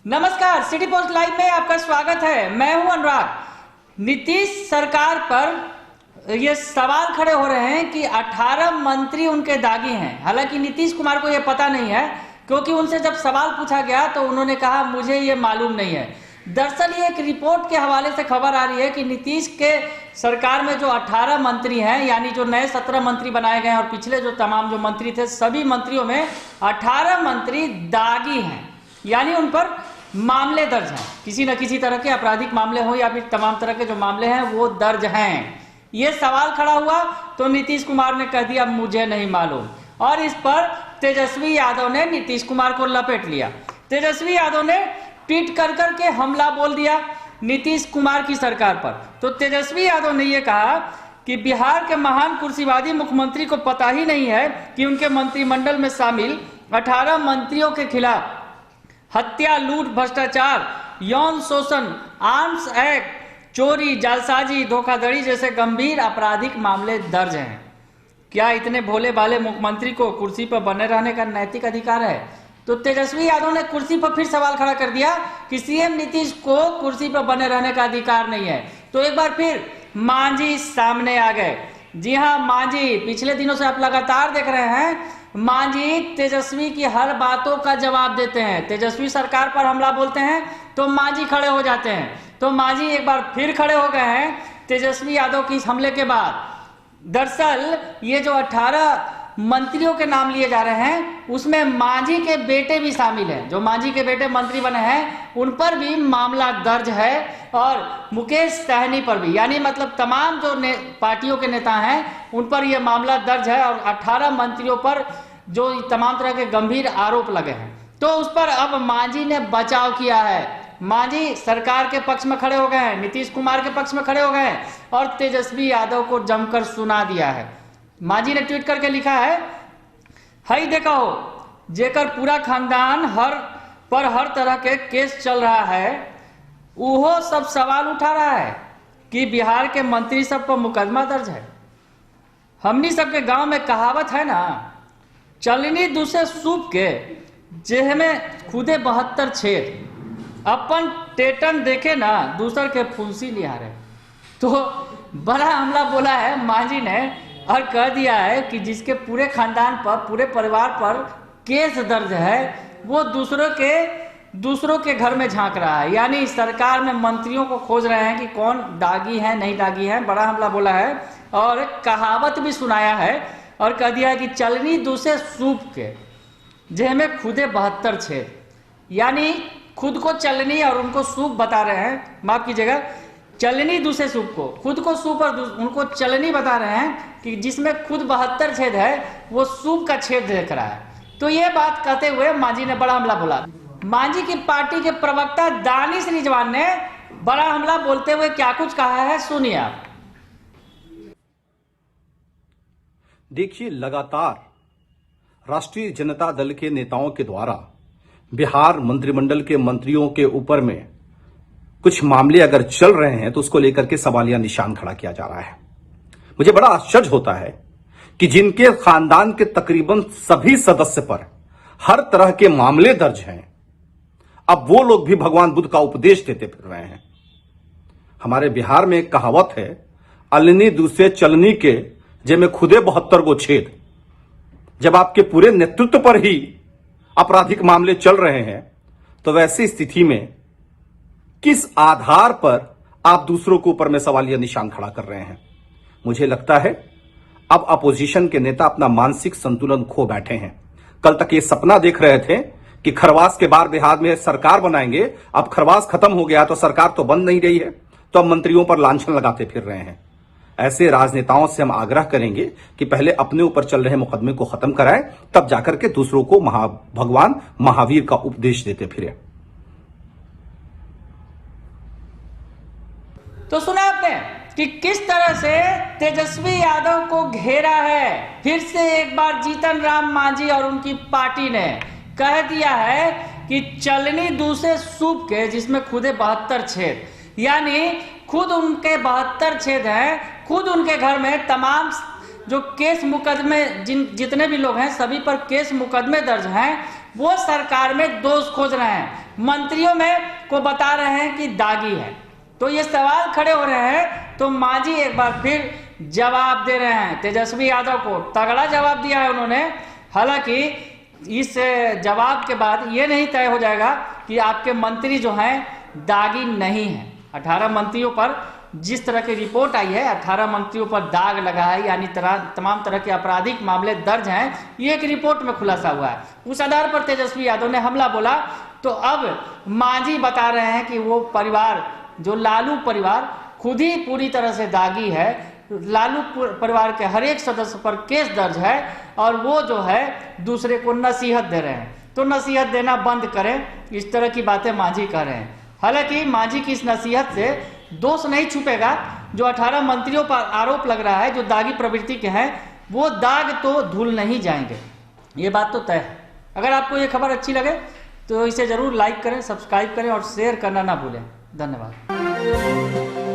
नमस्कार, city post live में आपका स्वागत है। मैं हूं अनुराग। नीतीश सरकार पर ये सवाल खड़े हो रहे हैं कि 18 मंत्री उनके दागी हैं। हालांकि नीतीश कुमार को यह पता नहीं है, क्योंकि उनसे जब सवाल पूछा गया तो उन्होंने कहा मुझे ये मालूम नहीं है। दरअसल ये एक रिपोर्ट के हवाले से खबर आ रही है कि नीतीश के सरकार में जो 18 मंत्री हैं, यानी जो नए 17 मंत्री बनाए गए हैं और पिछले जो तमाम जो मंत्री थे, सभी मंत्रियों में 18 मंत्री दागी हैं, यानी उन पर मामले दर्ज हैं। किसी न किसी तरह के आपराधिक मामले हो या फिर तमाम तरह के जो मामले हैं वो दर्ज हैं। ये सवाल खड़ा हुआ तो नीतीश कुमार ने कह दिया मुझे नहीं मालूम, और इस पर तेजस्वी यादव ने नीतीश कुमार को लपेट लिया। तेजस्वी यादव ने ट्वीट कर करके हमला बोल दिया नीतीश कुमार की सरकार पर। तो तेजस्वी यादव ने यह कहा कि बिहार के महान कुर्सीवादी मुख्यमंत्री को पता ही नहीं है कि उनके मंत्रिमंडल में शामिल 18 मंत्रियों के खिलाफ हत्या, लूट, भ्रष्टाचार, यौन शोषण, आर्म्स एक्ट, चोरी, जालसाजी, धोखाधड़ी जैसे गंभीर आपराधिक मामले दर्ज हैं। क्या इतने भोले भाले मुख्यमंत्री को कुर्सी पर बने रहने का नैतिक अधिकार है? तो तेजस्वी यादव ने कुर्सी पर फिर सवाल खड़ा कर दिया कि सीएम नीतीश को कुर्सी पर बने रहने का अधिकार नहीं है। तो एक बार फिर मांझी सामने आ गए। जी हाँ, मांझी पिछले दिनों से आप लगातार देख रहे हैं, मांझी तेजस्वी की हर बातों का जवाब देते हैं। तेजस्वी सरकार पर हमला बोलते हैं तो मांझी खड़े हो जाते हैं। तो मांझी एक बार फिर खड़े हो गए हैं तेजस्वी यादव की इस हमले के बाद। दरअसल ये जो 18 मंत्रियों के नाम लिए जा रहे हैं उसमें मांझी के बेटे भी शामिल हैं। जो मांझी के बेटे मंत्री बने हैं उन पर भी मामला दर्ज है, और मुकेश सहनी पर भी, यानी मतलब तमाम जो पार्टियों के नेता हैं उन पर यह मामला दर्ज है, और 18 मंत्रियों पर जो तमाम तरह के गंभीर आरोप लगे हैं। तो उस पर अब मांझी ने बचाव किया है। मांझी सरकार के पक्ष में खड़े हो गए हैं, नीतीश कुमार के पक्ष में खड़े हो गए हैं, और तेजस्वी यादव को जमकर सुना दिया है। मांझी ने ट्वीट करके लिखा है, हई देखो जेकर पूरा खानदान हर तरह के केस चल रहा है, वो सब सवाल उठा रहा है कि बिहार के मंत्री सब पर मुकदमा दर्ज है। हमनी सबके गांव में कहावत है ना, चलनी दूसरे सूप के जेह में खुदे 72 छेद, अपन टेटन देखे ना दूसर के फुंसी निहारे। तो बड़ा हमला बोला है मांझी ने, और कह दिया है कि जिसके पूरे खानदान पर, पूरे परिवार पर केस दर्ज है, वो दूसरों के घर में झांक रहा है। यानी सरकार में मंत्रियों को खोज रहे हैं कि कौन दागी है, नहीं दागी है। बड़ा हमला बोला है और कहावत भी सुनाया है, और कह दिया है कि चलनी दूसरे सूप के जेह में खुदे 72 छेद। यानी खुद को चलनी और उनको सूप बता रहे हैं, माफ कीजिएगा, चलनी दूसरे सूप को, खुद को सूप और उनको चलनी बता रहे हैं कि जिसमें खुद 72 छेद है वो सूप का छेद देख रहा है। तो ये बात कहते हुए मांझी ने बड़ा हमला बोला। मांझी की पार्टी के प्रवक्ता दानिश रिजवान ने बड़ा हमला बोलते हुए क्या कुछ कहा है, सुनिए आप। देखिए, लगातार राष्ट्रीय जनता दल के नेताओं के द्वारा बिहार मंत्रिमंडल के मंत्रियों के ऊपर में कुछ मामले अगर चल रहे हैं तो उसको लेकर के सवालिया निशान खड़ा किया जा रहा है। मुझे बड़ा आश्चर्य होता है कि जिनके खानदान के तकरीबन सभी सदस्य पर हर तरह के मामले दर्ज हैं, अब वो लोग भी भगवान बुद्ध का उपदेश देते फिर रहे हैं। हमारे बिहार में एक कहावत है, अलनी दूसरे चलनी के जे में खुदे 72 गो छेद। जब आपके पूरे नेतृत्व पर ही आपराधिक मामले चल रहे हैं तो वैसी स्थिति में किस आधार पर आप दूसरों के ऊपर में सवालिया निशान खड़ा कर रहे हैं? मुझे लगता है अब अपोजिशन के नेता अपना मानसिक संतुलन खो बैठे हैं। कल तक ये सपना देख रहे थे कि खरवास के बाद बिहार में सरकार बनाएंगे, अब खरवास खत्म हो गया तो सरकार तो बन नहीं रही है, तो अब मंत्रियों पर लांछन लगाते फिर रहे हैं। ऐसे राजनेताओं से हम आग्रह करेंगे कि पहले अपने ऊपर चल रहे मुकदमे को खत्म कराएं, तब जाकर के दूसरों को भगवान महावीर का उपदेश देते फिरे। तो सुना आपने कि किस तरह से तेजस्वी यादव को घेरा है। फिर से एक बार जीतन राम मांझी और उनकी पार्टी ने कह दिया है कि चलनी दूसरे सूप के जिसमें खुदे 72 छेद, यानी खुद उनके 72 छेद हैं, खुद उनके घर में तमाम जो केस मुकदमे जितने भी लोग हैं सभी पर केस मुकदमे दर्ज हैं, वो सरकार में दोष खोज रहे हैं, मंत्रियों में को बता रहे हैं कि दागी है। तो ये सवाल खड़े हो रहे हैं। तो मांझी एक बार फिर जवाब दे रहे हैं तेजस्वी यादव को, तगड़ा जवाब दिया है उन्होंने। हालांकि इस जवाब के बाद ये नहीं तय हो जाएगा कि आपके मंत्री जो हैं दागी नहीं है। 18 मंत्रियों पर जिस तरह की रिपोर्ट आई है, 18 मंत्रियों पर दाग लगा है, यानी तमाम तरह के आपराधिक मामले दर्ज हैं, ये एक रिपोर्ट में खुलासा हुआ है। उस आधार पर तेजस्वी यादव ने हमला बोला। तो अब मांझी बता रहे हैं कि वो परिवार, जो लालू परिवार खुद ही पूरी तरह से दागी है, लालू परिवार के हर एक सदस्य पर केस दर्ज है और वो जो है दूसरे को नसीहत दे रहे हैं। तो नसीहत देना बंद करें, इस तरह की बातें मांझी कर रहे हैं। हालांकि मांझी की इस नसीहत से दोष नहीं छुपेगा। जो 18 मंत्रियों पर आरोप लग रहा है, जो दागी प्रवृत्ति के हैं, वो दाग तो धुल नहीं जाएंगे, ये बात तो तय है। अगर आपको ये खबर अच्छी लगे तो इसे जरूर लाइक करें, सब्सक्राइब करें और शेयर करना ना भूलें। धन्यवाद।